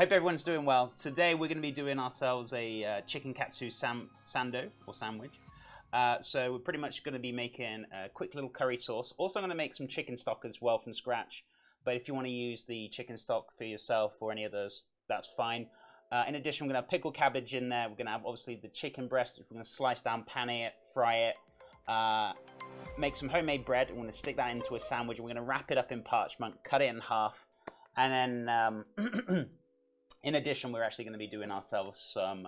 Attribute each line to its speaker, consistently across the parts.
Speaker 1: Hope everyone's doing well. Today we're going to be doing ourselves a chicken Katsu Sando, or sandwich. So we're pretty much going to be making a quick little curry sauce. Also I'm going to make some chicken stock as well from scratch. But if you want to use the chicken stock for yourself or any others, that's fine. In addition, we're going to have pickled cabbage in there. We're going to have obviously the chicken breast, which we're going to slice down, pan it, fry it. Make some homemade bread. We're going to stick that into a sandwich. We're going to wrap it up in parchment, cut it in half. And then in addition, we're actually going to be doing ourselves some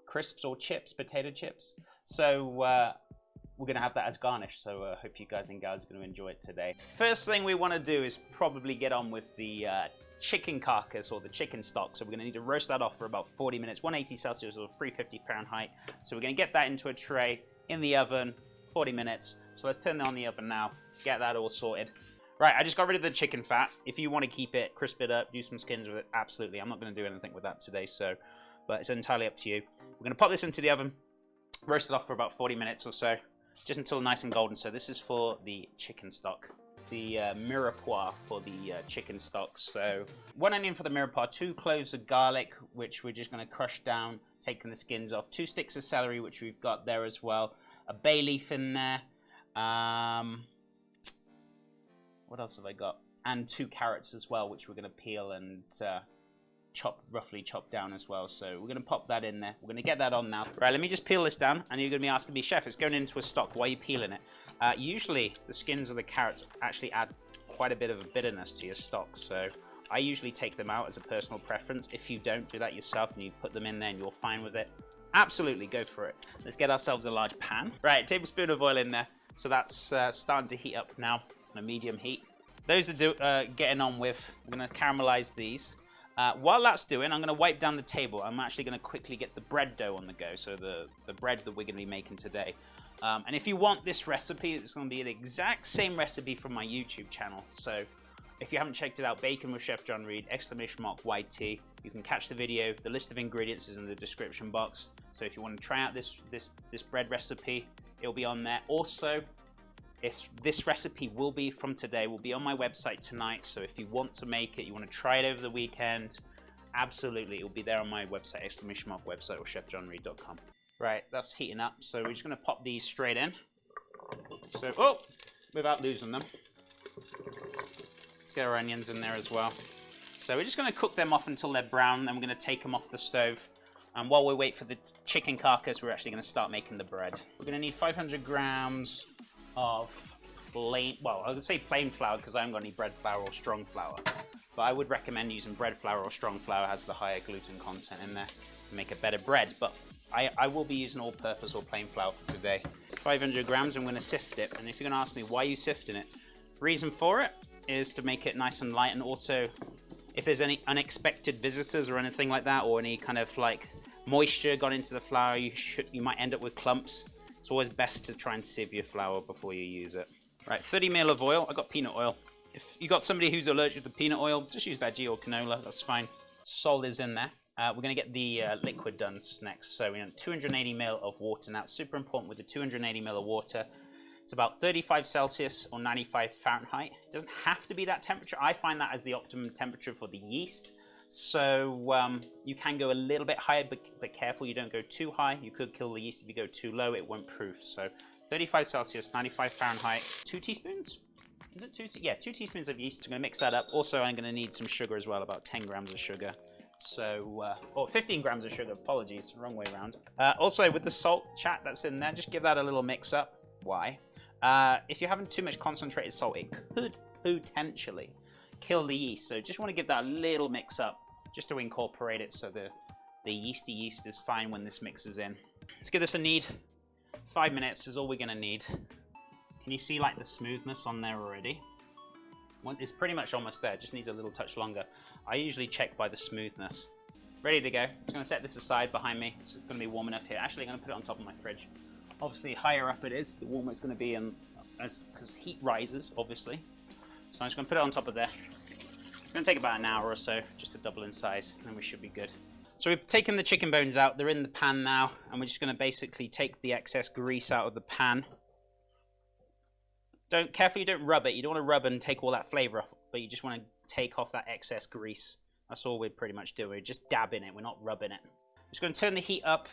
Speaker 1: crisps or chips, potato chips. So we're going to have that as garnish. So I hope you guys and gals are going to enjoy it today. First thing we want to do is probably get on with the chicken carcass or the chicken stock. So we're going to need to roast that off for about 40 minutes, 180 Celsius or 350 Fahrenheit. So we're going to get that into a tray in the oven, 40 minutes. So let's turn that on the oven now, get that all sorted. Right, I just got rid of the chicken fat. If you want to keep it, crisp it up, do some skins with it, absolutely. I'm not going to do anything with that today, but it's entirely up to you. We're going to pop this into the oven, roast it off for about 40 minutes or so, just until nice and golden. So this is for the chicken stock. The mirepoix for the chicken stock. So 1 onion for the mirepoix, 2 cloves of garlic, which we're just going to crush down, taking the skins off, 2 sticks of celery, which we've got there as well, a bay leaf in there, what else have I got? And 2 carrots as well, which we're going to peel and roughly chop down as well. So we're going to pop that in there. We're going to get that on now. Right, let me just peel this down. And you're going to be asking me, Chef, it's going into a stock. Why are you peeling it? Usually, the skins of the carrots actually add quite a bit of a bitterness to your stock. So I usually take them out as a personal preference. If you don't do that yourself and you put them in there and you're fine with it, absolutely go for it. Let's get ourselves a large pan. Right, tablespoon of oil in there. So that's starting to heat up now on a medium heat. Those are getting on with, we're going to caramelize these. While that's doing, I'm going to wipe down the table. I'm actually going to quickly get the bread dough on the go, so the bread that we're going to be making today. And if you want this recipe, it's going to be the exact same recipe from my YouTube channel. So if you haven't checked it out, Bacon with Chef John Reed, !YT. You can catch the video. The list of ingredients is in the description box. So if you want to try out this bread recipe, it'll be on there. Also, if this recipe will be from today, will be on my website tonight. So if you want to make it, you want to try it over the weekend, absolutely, it'll be there on my website, website, or chefjohnreed.com. Right, that's heating up. So we're just going to pop these straight in. So, without losing them. Let's get our onions in there as well. So we're just going to cook them off until they're brown. Then we're going to take them off the stove. And while we wait for the chicken carcass, we're actually going to start making the bread. We're going to need 500 grams of plain, well, I would say plain flour because I haven't got any bread flour or strong flour. But I would recommend using bread flour or strong flour. It has the higher gluten content in there to make a better bread. But I will be using all-purpose or plain flour for today. 500 grams, I'm going to sift it. And if you're going to ask me why are you sifting it, reason for it is to make it nice and light. And also, if there's any unexpected visitors or anything like that, or any kind of like moisture got into the flour, you might end up with clumps. It's always best to try and sieve your flour before you use it. Right, 30 ml of oil. I got peanut oil. If you got somebody who's allergic to peanut oil, just use veggie or canola. That's fine. Salt is in there. We're going to get the liquid done next. So we need 280 ml of water. Now, it's super important with the 280 ml of water. It's about 35 Celsius or 95 Fahrenheit. It doesn't have to be that temperature. I find that as the optimum temperature for the yeast. So you can go a little bit higher, but careful you don't go too high. You could kill the yeast if you go too low. It won't proof. So 35 Celsius, 95 Fahrenheit, 2 teaspoons? Is it 2? Yeah, 2 teaspoons of yeast. I'm going to mix that up. Also, I'm going to need some sugar as well, about 10 grams of sugar. So, or 15 grams of sugar. Apologies, wrong way around. Also, with the salt chat that's in there, just give that a little mix up. Why? If you're having too much concentrated salt, it could potentially kill the yeast. So just want to give that a little mix up just to incorporate it so the yeasty yeast is fine when this mixes in. Let's give this a knead. 5 minutes is all we're going to need. Can you see like the smoothness on there already? It's pretty much almost there. Just needs a little touch longer. I usually check by the smoothness. Ready to go. I'm just going to set this aside behind me. It's going to be warm enough here. Actually, I'm going to put it on top of my fridge. Obviously, higher up it is, the warmer it's going to be, because heat rises, obviously. So I'm just going to put it on top of there. It's going to take about an hour or so just to double in size, and then we should be good. So we've taken the chicken bones out. They're in the pan now, and we're just going to basically take the excess grease out of the pan. Carefully don't rub it. You don't want to rub and take all that flavor off, but you just want to take off that excess grease That's all we're pretty much doing. We're just dabbing it. We're not rubbing it. Just going to turn the heat up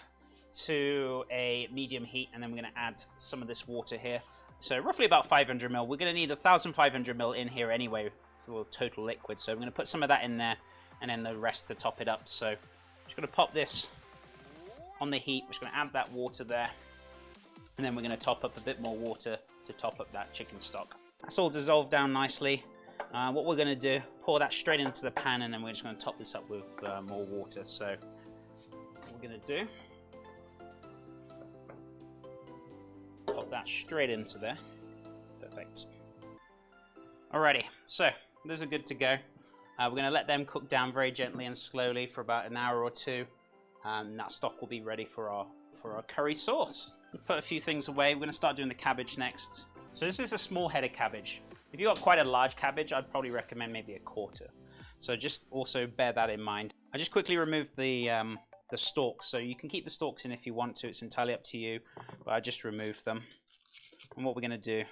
Speaker 1: to a medium heat, and then we're going to add some of this water here. So roughly about 500 ml. We're going to need 1,500 ml in here anyway for total liquid. So I'm going to put some of that in there, and then the rest to top it up. So I'm just going to pop this on the heat. We're just going to add that water there, and then we're going to top up a bit more water to top up that chicken stock. That's all dissolved down nicely. What we're going to do, pour that straight into the pan, and then we're just going to top this up with more water. So what we're going to do, pop that straight into there. Perfect. Alrighty, so those are good to go. We're going to let them cook down very gently and slowly for about an hour or two. And that stock will be ready for our curry sauce. We'll put a few things away. We're going to start doing the cabbage next. So this is a small head of cabbage. If you've got quite a large cabbage, I'd probably recommend maybe a quarter. So just also bear that in mind. I just quickly removed the stalks. So you can keep the stalks in if you want to. It's entirely up to you. But I just removed them. And what we're going to do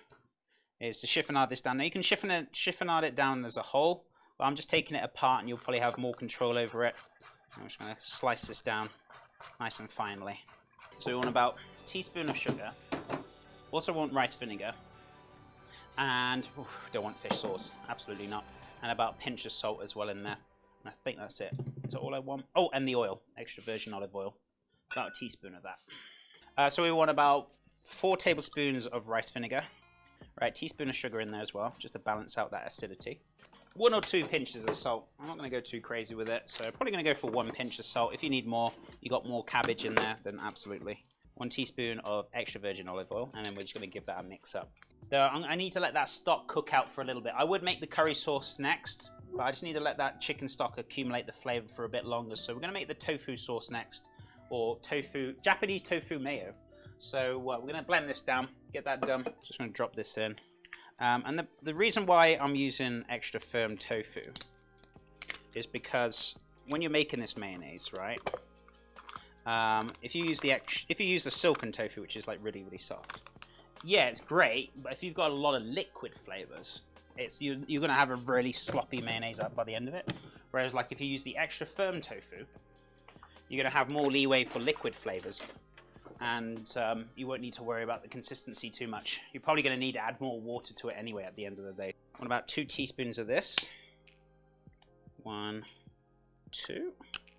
Speaker 1: is to chiffonade this down. Now you can chiffonade it down as a whole. But I'm just taking it apart, and you'll probably have more control over it. I'm just going to slice this down nice and finely. So we want about a teaspoon of sugar. Also want rice vinegar. And don't want fish sauce, absolutely not. And about a pinch of salt as well in there. And I think that's it. That's all I want. Oh, and the oil, extra virgin olive oil. About a teaspoon of that. So we want about 4 tablespoons of rice vinegar. Right, teaspoon of sugar in there as well, just to balance out that acidity. 1 or 2 pinches of salt. I'm not going to go too crazy with it, so probably going to go for 1 pinch of salt. If you need more, you got more cabbage in there, then absolutely. 1 teaspoon of extra virgin olive oil, and then we're just going to give that a mix up. I need to let that stock cook out for a little bit. I would make the curry sauce next, but I just need to let that chicken stock accumulate the flavor for a bit longer. So we're going to make the tofu sauce next, or Japanese tofu mayo. So we're going to blend this down, get that done. Just going to drop this in. And the reason why I'm using extra firm tofu is because when you're making this mayonnaise, right? If you use the silken tofu, which is like really, really soft, yeah, it's great. But if you've got a lot of liquid flavors, you're going to have a really sloppy mayonnaise up by the end of it. Whereas, like, if you use the extra firm tofu, you're going to have more leeway for liquid flavors, and you won't need to worry about the consistency too much. You're probably going to need to add more water to it anyway at the end of the day. What about 2 teaspoons of this? 1, 2.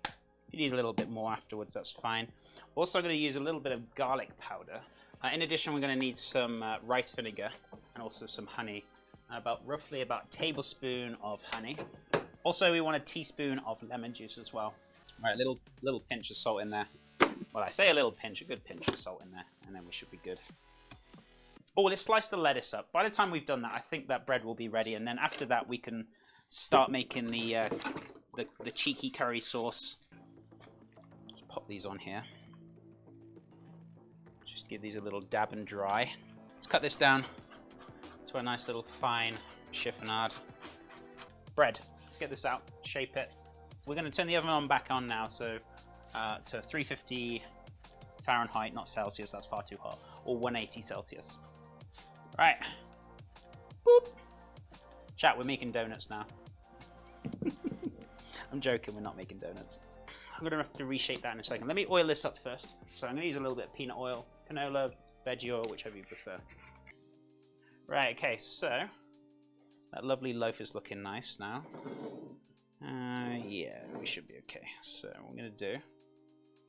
Speaker 1: If you need a little bit more afterwards, that's fine. Also, I'm going to use a little bit of garlic powder. In addition, we're going to need some rice vinegar and also some honey. Roughly about a tablespoon of honey. Also, we want a teaspoon of lemon juice as well. All right, little pinch of salt in there. Well, I say a little pinch, a good pinch of salt in there, and then we should be good. Oh, let's slice the lettuce up. By the time we've done that, I think that bread will be ready, and then after that, we can start making the cheeky curry sauce. Just pop these on here. Just give these a little dab and dry. Let's cut this down to a nice little fine chiffonade. Bread. Let's get this out, shape it. So we're going to turn the oven back on now, so to 350 Fahrenheit, not Celsius, that's far too hot, or 180 Celsius. Right. Boop. Chat, we're making donuts now. I'm joking, we're not making donuts. I'm going to have to reshape that in a second. Let me oil this up first. So I'm going to use a little bit of peanut oil, canola, veggie oil, whichever you prefer. Right, okay, so that lovely loaf is looking nice now. Yeah, we should be okay. So what we're going to do,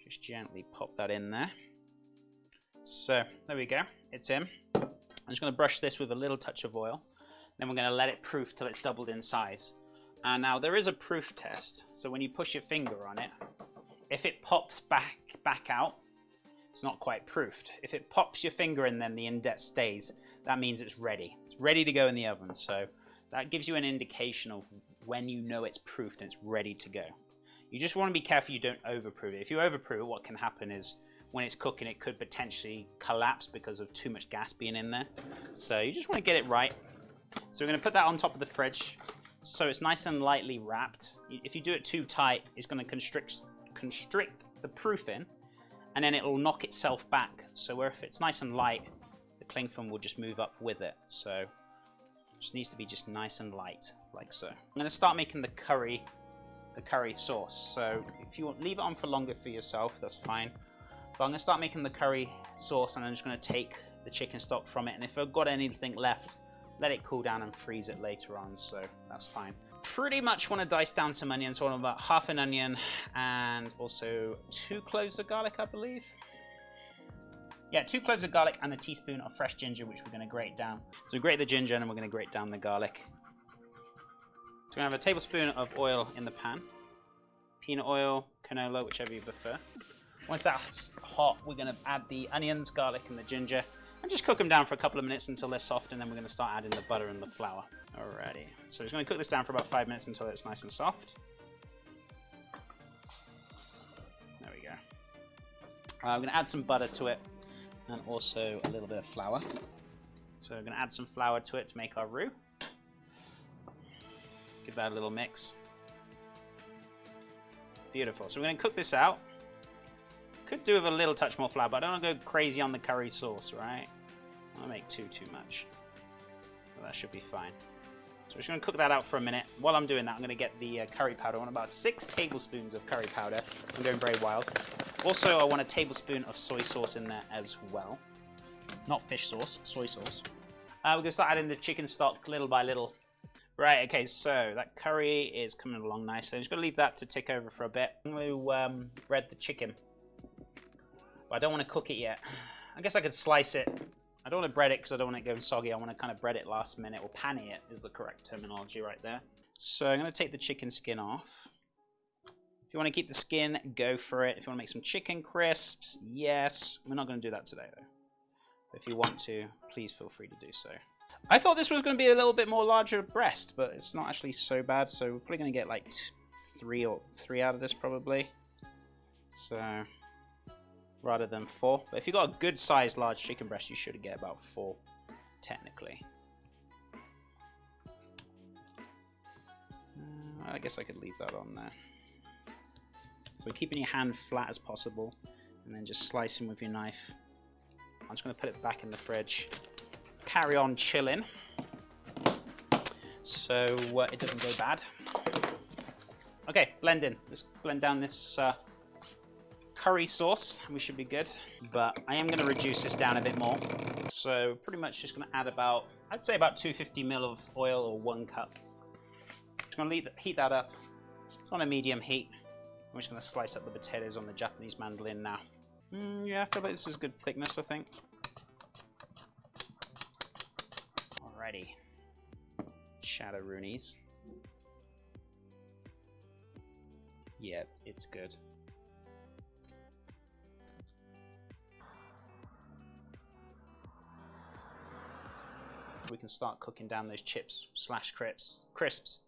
Speaker 1: just gently pop that in there. So there we go, it's in. I'm just going to brush this with a little touch of oil. Then we're going to let it proof till it's doubled in size. And now there is a proof test. So when you push your finger on it, if it pops back out, it's not quite proofed. If it pops your finger in, then the indent stays. That means it's ready. It's ready to go in the oven. So that gives you an indication of when you know it's proofed and it's ready to go. You just want to be careful you don't overproof it. If you overproof it, what can happen is when it's cooking, it could potentially collapse because of too much gas being in there. So you just want to get it right. So we're going to put that on top of the fridge so it's nice and lightly wrapped. If you do it too tight, it's going to constrict the proofing, and then it'll knock itself back. So where if it's nice and light, the cling film will just move up with it. So it just needs to be just nice and light, like so. I'm going to start making the curry the curry sauce. So if you want, leave it on for longer for yourself, that's fine. But I'm going to start making the curry sauce, and I'm just going to take the chicken stock from it. And if I've got anything left, let it cool down and freeze it later on, so that's fine. Pretty much want to dice down some onions. So I want about half an onion and also 2 cloves of garlic, I believe. Yeah, 2 cloves of garlic and a teaspoon of fresh ginger, which we're going to grate down. So we grate the ginger and we're going to grate down the garlic. So we're going to have a tablespoon of oil in the pan. Peanut oil, canola, whichever you prefer. Once that's hot, we're going to add the onions, garlic, and the ginger, and just cook them down for a couple of minutes until they're soft, and then we're going to start adding the butter and the flour. Alrighty. So we're just going to cook this down for about 5 minutes until it's nice and soft. There we go. I'm going to add some butter to it, and also a little bit of flour. So we're going to add some flour to it to make our roux. Give that a little mix. Beautiful. So we're going to cook this out. Could do with a little touch more flour, but I don't want to go crazy on the curry sauce, right? I don't make too much. But that should be fine. So we're just going to cook that out for a minute. While I'm doing that, I'm going to get the curry powder. I want about 6 tablespoons of curry powder. I'm going very wild. Also, I want a tablespoon of soy sauce in there as well. Not fish sauce, soy sauce. We're going to start adding the chicken stock little by little. Right, okay, so that curry is coming along nicely. I'm just going to leave that to tick over for a bit. I'm going to bread the chicken. But I don't want to cook it yet. I guess I could slice it. I don't want to bread it because I don't want it going soggy. I want to kind of bread it last minute, or panny it is the correct terminology right there. So I'm going to take the chicken skin off. If you want to keep the skin, go for it. If you want to make some chicken crisps, yes. We're not going to do that today though. But if you want to, please feel free to do so. I thought this was going to be a little bit more larger breast, but it's not actually so bad. So we're probably going to get like 3 out of this probably. So rather than 4. But if you've got a good sized large chicken breast, you should get about 4, technically. I guess I could leave that on there. So keeping your hand flat as possible, and then just slicing with your knife. I'm just going to put it back in the fridge. Carry on chilling, so it doesn't go bad. Okay, blend in. Let's blend down this curry sauce. We should be good, but I am going to reduce this down a bit more. So pretty much just going to add about, I'd say about 250 ml of oil, or 1 cup. Just going to heat that up. It's on a medium heat. I'm just going to slice up the potatoes on the Japanese mandolin now. Yeah, I feel like this is good thickness, I think. Alrighty. Chatteroonies. Yeah, it's good. We can start cooking down those chips / crisps.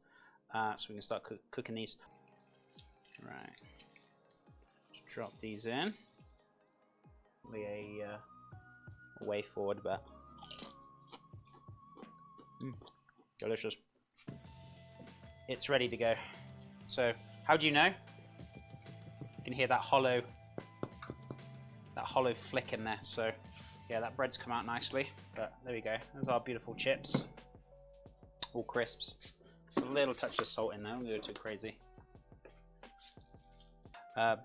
Speaker 1: So we can start cooking these. Right. Just drop these in. A way forward, but delicious. It's ready to go. So, how do you know? You can hear that hollow flick in there. So, yeah, that bread's come out nicely. But there we go. There's our beautiful chips, all crisps. Just a little touch of salt in there. I'm gonna go too crazy.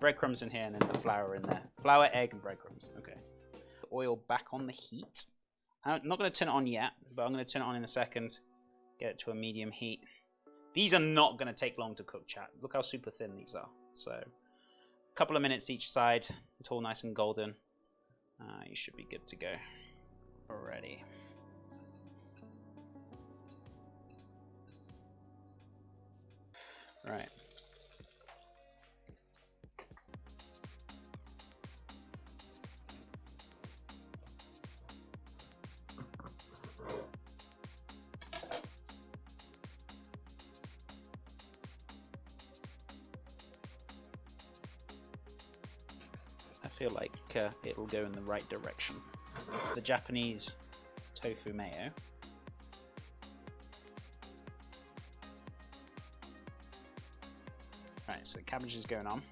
Speaker 1: Breadcrumbs in here, and then the flour in there. Flour, egg, and breadcrumbs. Okay. Oil back on the heat. I'm not going to turn it on yet, but I'm going to turn it on in a second. Get it to a medium heat. These are not going to take long to cook, chat. Look how super thin these are. So, a couple of minutes each side until nice and golden. You should be good to go. Already. Right. I feel like it'll go in the right direction. The Japanese tofu mayo. Right, so the cabbage is going on.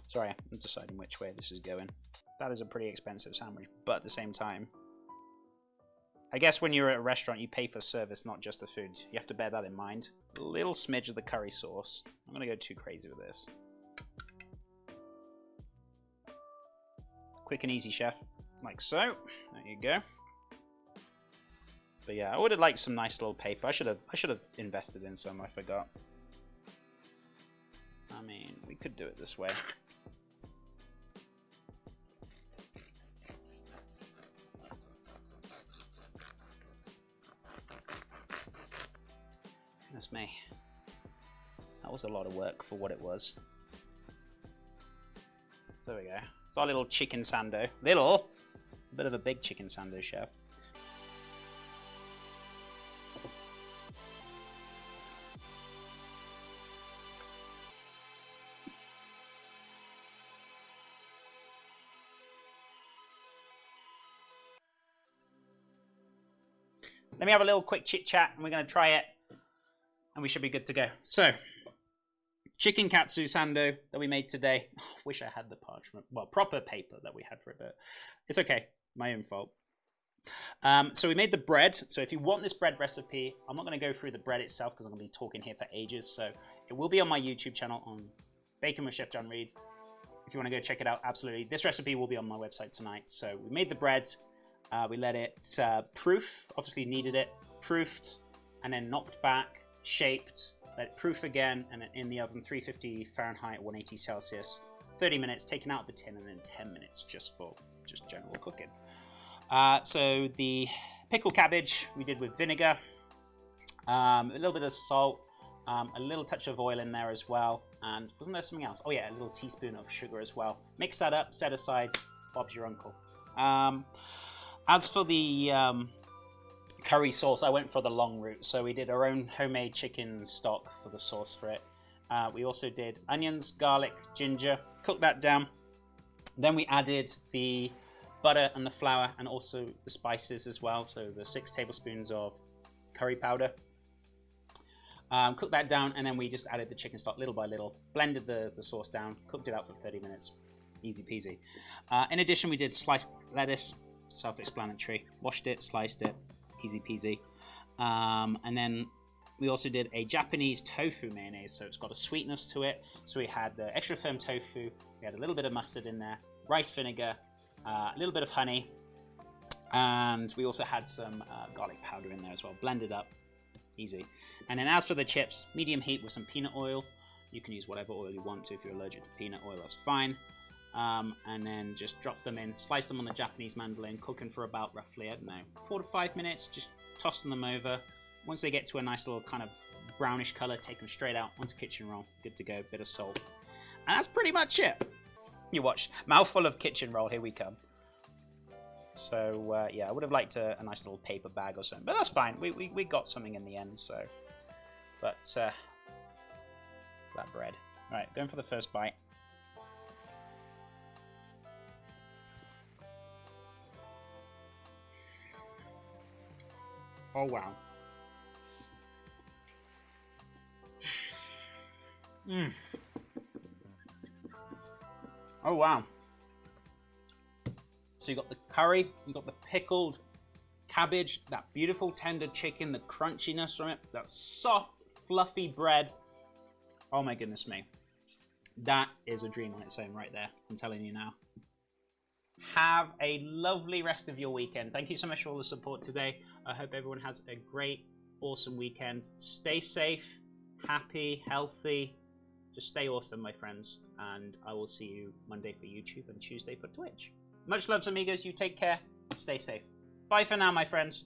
Speaker 1: Sorry, I'm deciding which way this is going. That is a pretty expensive sandwich, but at the same time, I guess when you're at a restaurant, you pay for service, not just the food. You have to bear that in mind. A little smidge of the curry sauce. I'm going to go too crazy with this. Quick and easy, chef. Like so. There you go. But yeah, I would have liked some nice little paper. I should have invested in some. I forgot. I mean, we could do it this way. Goodness me. That was a lot of work for what it was. So there we go. It's our little chicken sando. Little? It's a bit of a big chicken sando, chef. Let me have a little quick chit chat and we're going to try it and we should be good to go. So, chicken katsu sando that we made today. Oh, wish I had the parchment, well, proper paper that we had for it, but it's okay. My own fault. So we made the bread. So if you want this bread recipe, I'm not going to go through the bread itself because I'm going to be talking here for ages. So it will be on my YouTube channel on Bacon with Chef John Reed. If you want to go check it out, absolutely. This recipe will be on my website tonight. So we made the bread. We let it proof, obviously needed it, proofed, and then knocked back, shaped, let it proof again, and then in the oven, 350 Fahrenheit, 180 Celsius, 30 minutes, taken out of the tin, and then 10 minutes just for general cooking. So the pickled cabbage we did with vinegar, a little bit of salt, a little touch of oil in there as well, and wasn't there something else? Oh yeah, a little teaspoon of sugar as well. Mix that up, set aside, Bob's your uncle. As for the curry sauce, I went for the long route. So we did our own homemade chicken stock for the sauce for it. We also did onions, garlic, ginger, cooked that down. Then we added the butter and the flour and also the spices as well. So the 6 tablespoons of curry powder. Cooked that down and then we just added the chicken stock little by little. Blended the sauce down, cooked it out for 30 minutes. Easy peasy. In addition, we did sliced lettuce. Self-explanatory. Washed it, sliced it, easy peasy. And then we also did a Japanese tofu mayonnaise, so it's got a sweetness to it. So we had the extra firm tofu, we had a little bit of mustard in there, rice vinegar, a little bit of honey, and we also had some garlic powder in there as well. Blended up, easy. And then as for the chips, medium heat with some peanut oil. You can use whatever oil you want to. If you're allergic to peanut oil, that's fine. And then just drop them in, slice them on the Japanese mandolin, cooking for about roughly, I don't know, 4 to 5 minutes, just tossing them over. Once they get to a nice little kind of brownish color, take them straight out onto kitchen roll, good to go, bit of salt. And that's pretty much it. You watch, mouthful of kitchen roll, here we come. So, yeah, I would have liked a nice little paper bag or something, but that's fine, we got something in the end, so. But, that bread. All right, going for the first bite. Oh, wow. Oh, wow. So you got the curry, you got the pickled cabbage, that beautiful tender chicken, the crunchiness from it, that soft, fluffy bread. Oh my goodness me. That is a dream on its own right there, I'm telling you now. Have a lovely rest of your weekend. Thank you so much for all the support today. I hope everyone has a great, awesome weekend. Stay safe, happy, healthy. Just stay awesome, my friends. And I will see you Monday for YouTube and Tuesday for Twitch. Much love, amigos. You take care. Stay safe. Bye for now, my friends.